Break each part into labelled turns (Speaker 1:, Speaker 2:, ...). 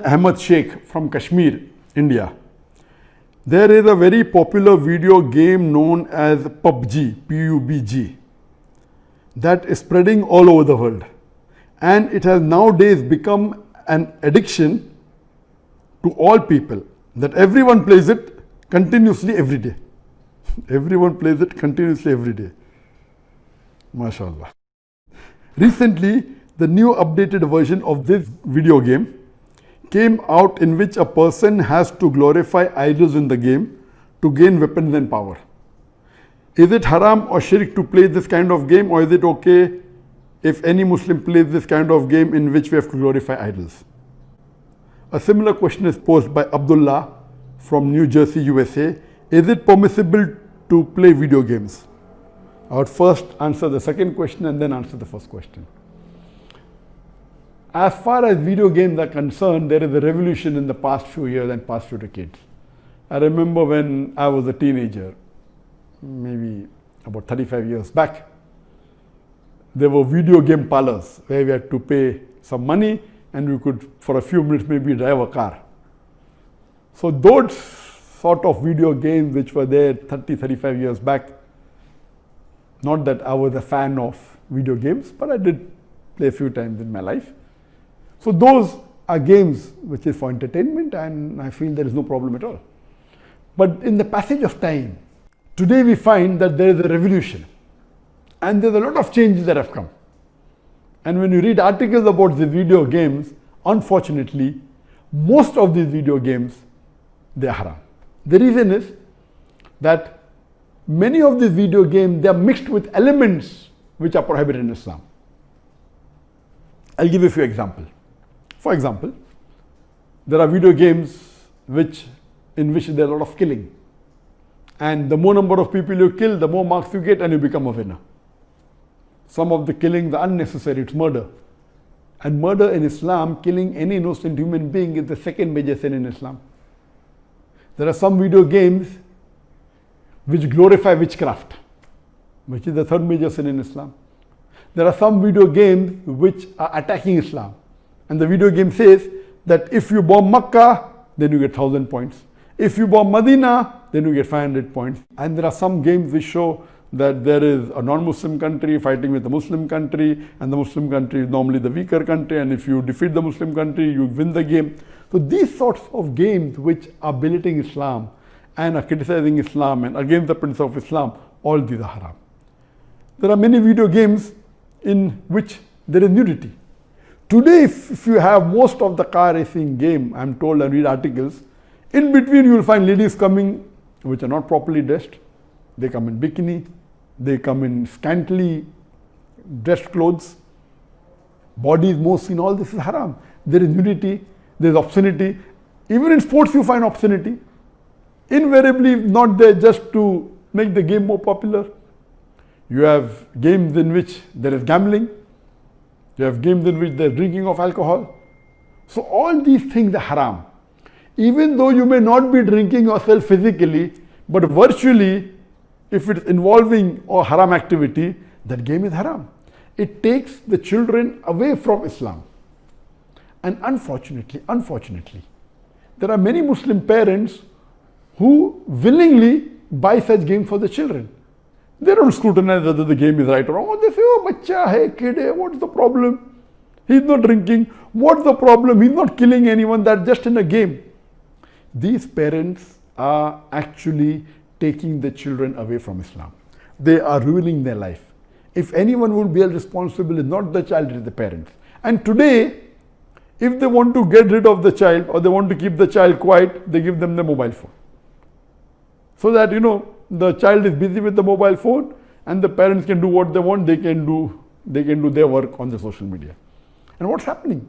Speaker 1: Ahmed Sheikh from Kashmir, India. There is a very popular video game known as PUBG, PUBG, that is spreading all over the world. And it has nowadays become an addiction to all people, that everyone plays it continuously every day. Everyone plays it continuously every day. MashaAllah. Recently, the new updated version of this video game came out, in which a person has to glorify idols in the game to gain weapons and power. Is it haram or shirk to play this kind of game, or is it okay if any Muslim plays this kind of game in which we have to glorify idols? A similar question is posed by Abdullah from New Jersey, USA. Is it permissible to play video games? I would first answer the second question and then answer the first question. As far as video games are concerned, there is a revolution in the past few years and past few decades. I remember when I was a teenager, maybe about 35 years back, there were video game parlors where we had to pay some money and we could, for a few minutes, maybe drive a car. So those sort of video games which were there 30, 35 years back, not that I was a fan of video games, but I did play a few times in my life. So those are games which is for entertainment, and I feel there is no problem at all. But in the passage of time, today we find that there is a revolution and there's a lot of changes that have come. And when you read articles about the video games, unfortunately, most of these video games, they are haram. The reason is that many of these video games, they are mixed with elements which are prohibited in Islam. I'll give you a few examples. For example, there are video games in which there is a lot of killing. And the more number of people you kill, the more marks you get and you become a winner. Some of the killings are unnecessary, it's murder. And murder in Islam, killing any innocent human being, is the second major sin in Islam. There are some video games which glorify witchcraft, which is the third major sin in Islam. There are some video games which are attacking Islam. And the video game says that if you bomb Makkah, then you get 1,000 points. If you bomb Medina, then you get 500 points. And there are some games which show that there is a non-Muslim country fighting with a Muslim country, and the Muslim country is normally the weaker country, and if you defeat the Muslim country, you win the game. So these sorts of games which are belittling Islam and are criticizing Islam and against the principle of Islam, all these are haram. There are many video games in which there is nudity. Today, if you have most of the car racing game, I'm told, and read articles, in between you will find ladies coming which are not properly dressed. They come in bikini, they come in scantily dressed clothes, body is more seen, all this is haram. There is nudity, there is obscenity. Even in sports you find obscenity. Invariably not there just to make the game more popular. You have games in which there is gambling. You have games in which there is drinking of alcohol. So all these things are haram. Even though you may not be drinking yourself physically, but virtually, if it is involving a haram activity, that game is haram. It takes the children away from Islam. And unfortunately, there are many Muslim parents who willingly buy such games for the children. They don't scrutinize whether the game is right or wrong. They say, oh, bacha hai, kid hai, what's the problem? He's not drinking. What's the problem? He's not killing anyone. That's just in a game. These parents are actually taking the children away from Islam. They are ruining their life. If anyone will be responsible, it's not the child, it's the parents. And today, if they want to get rid of the child or they want to keep the child quiet, they give them the mobile phone. So that, the child is busy with the mobile phone and the parents can do what they want, they can do their work on the social media. And what's happening?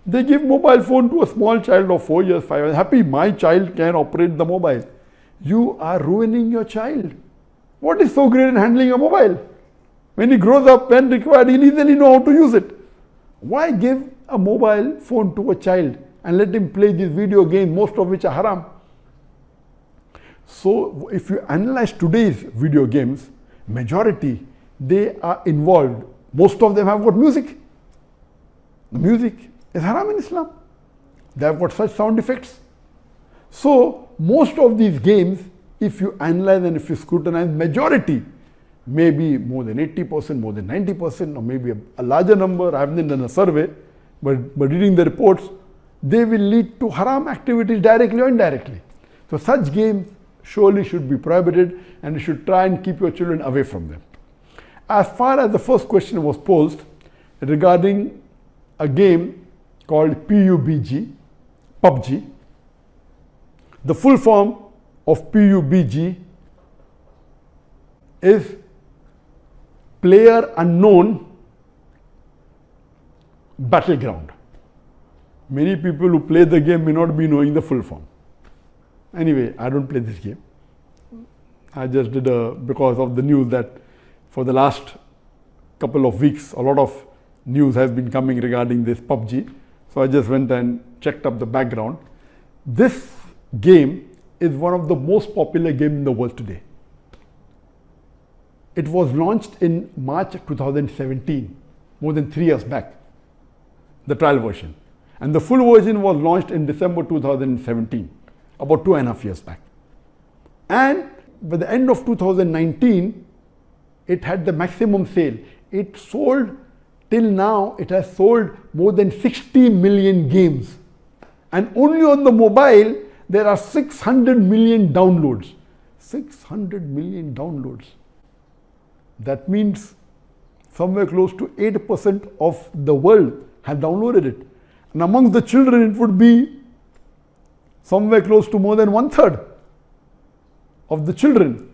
Speaker 1: They give mobile phone to a small child of 4 years, 5 years. Happy, my child can operate the mobile. You are ruining your child. What is so great in handling a mobile? When he grows up, when required, he'll easily know how to use it. Why give a mobile phone to a child and let him play these video games, most of which are haram? So if you analyze today's video games, majority, they are involved. Most of them have got music. The music is haram in Islam. They have got such sound effects. So most of these games, if you analyze and if you scrutinize, majority, maybe more than 80%, more than 90%, or maybe a larger number, I haven't done a survey, but reading the reports, they will lead to haram activities directly or indirectly. So such games surely should be prohibited, and you should try and keep your children away from them. As far as the first question was posed regarding a game called PUBG, the full form of PUBG is Player Unknown Battleground. Many people who play the game may not be knowing the full form. Anyway, I don't play this game. I just did because of the news that for the last couple of weeks, a lot of news has been coming regarding this PUBG. So I just went and checked up the background. This game is one of the most popular games in the world today. It was launched in March 2017, more than 3 years back, the trial version. And the full version was launched in December 2017, about 2.5 years back. And by the end of 2019, it had the maximum sale. It sold, till now, it has sold more than 60 million games. And only on the mobile, there are 600 million downloads. 600 million downloads. That means somewhere close to 8% of the world have downloaded it. And amongst the children, it would be somewhere close to more than 1/3 of the children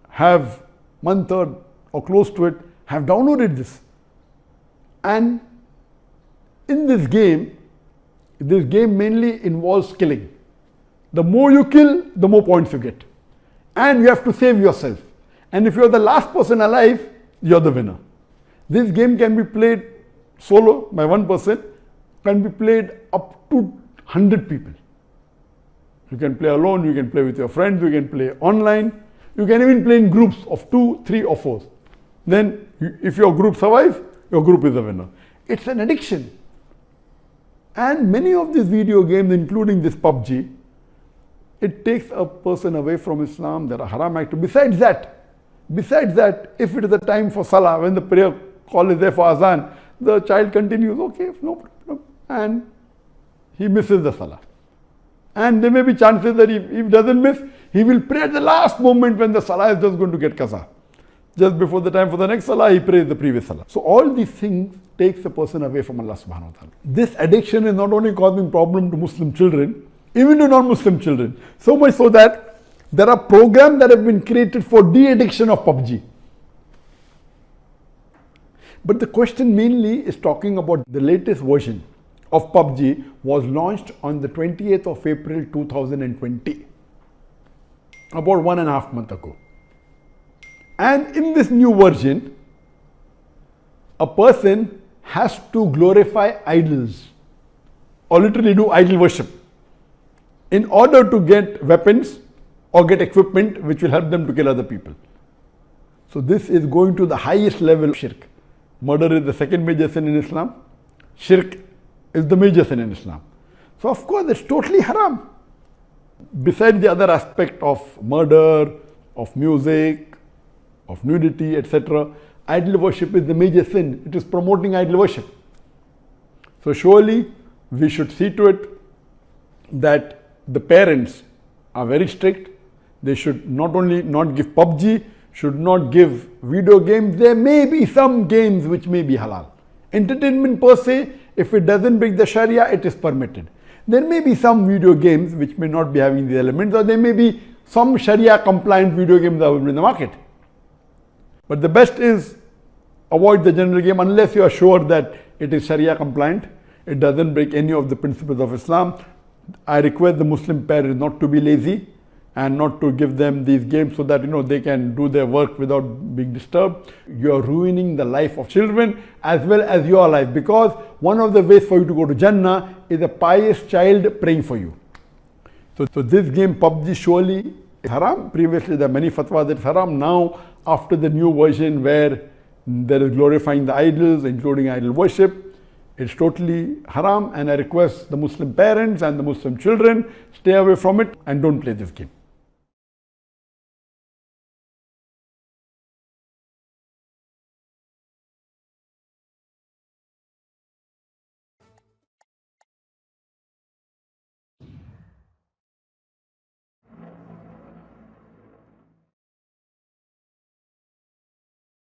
Speaker 1: have 1/3 or close to it have downloaded this. And in this game mainly involves killing. The more you kill, the more points you get. And you have to save yourself. And if you're the last person alive, you're the winner. This game can be played solo by one person, can be played up to 100 people. You can play alone, you can play with your friends, you can play online, you can even play in groups of 2, 3 or 4. Then if your group survives, your group is the winner. It's an addiction. And many of these video games, including this PUBG, it takes a person away from Islam. There are haram activities. Besides that, if it is the time for Salah, when the prayer call is there for Azan, the child continues, okay, no problem, and he misses the Salah. And there may be chances that if he doesn't miss, he will pray at the last moment when the Salah is just going to get qaza. Just before the time for the next Salah, he prays the previous Salah. So all these things takes a person away from Allah subhanahu wa ta'ala. This addiction is not only causing problem to Muslim children, even to non-Muslim children. So much so that there are programs that have been created for de-addiction of PUBG. But the question mainly is talking about the latest version of PUBG was launched on the 28th of April 2020, about 1.5 months ago. And in this new version, a person has to glorify idols or literally do idol worship in order to get weapons or get equipment which will help them to kill other people. So this is going to the highest level of shirk. Murder is the second major sin in Islam. Shirk is the major sin in Islam. So of course it's totally haram. Besides the other aspect of murder, of music, of nudity, etc., idol worship is the major sin. It is promoting idol worship. So surely we should see to it that the parents are very strict. They should not only not give PUBG, should not give video games. There may be some games which may be halal. Entertainment per se, if it doesn't break the Sharia, it is permitted. There may be some video games which may not be having the elements, or there may be some Sharia compliant video games available in the market. But the best is avoid the general game unless you are sure that it is Sharia compliant. It doesn't break any of the principles of Islam. I request the Muslim parents not to be lazy and not to give them these games so that they can do their work without being disturbed. You are ruining the life of children as well as your life, because one of the ways for you to go to Jannah is a pious child praying for you. So this game PUBG surely is haram. Previously there are many fatwas that it's haram. Now after the new version where there is glorifying the idols, including idol worship, It's totally haram, and I request the Muslim parents and the Muslim children, stay away from it and don't play this game.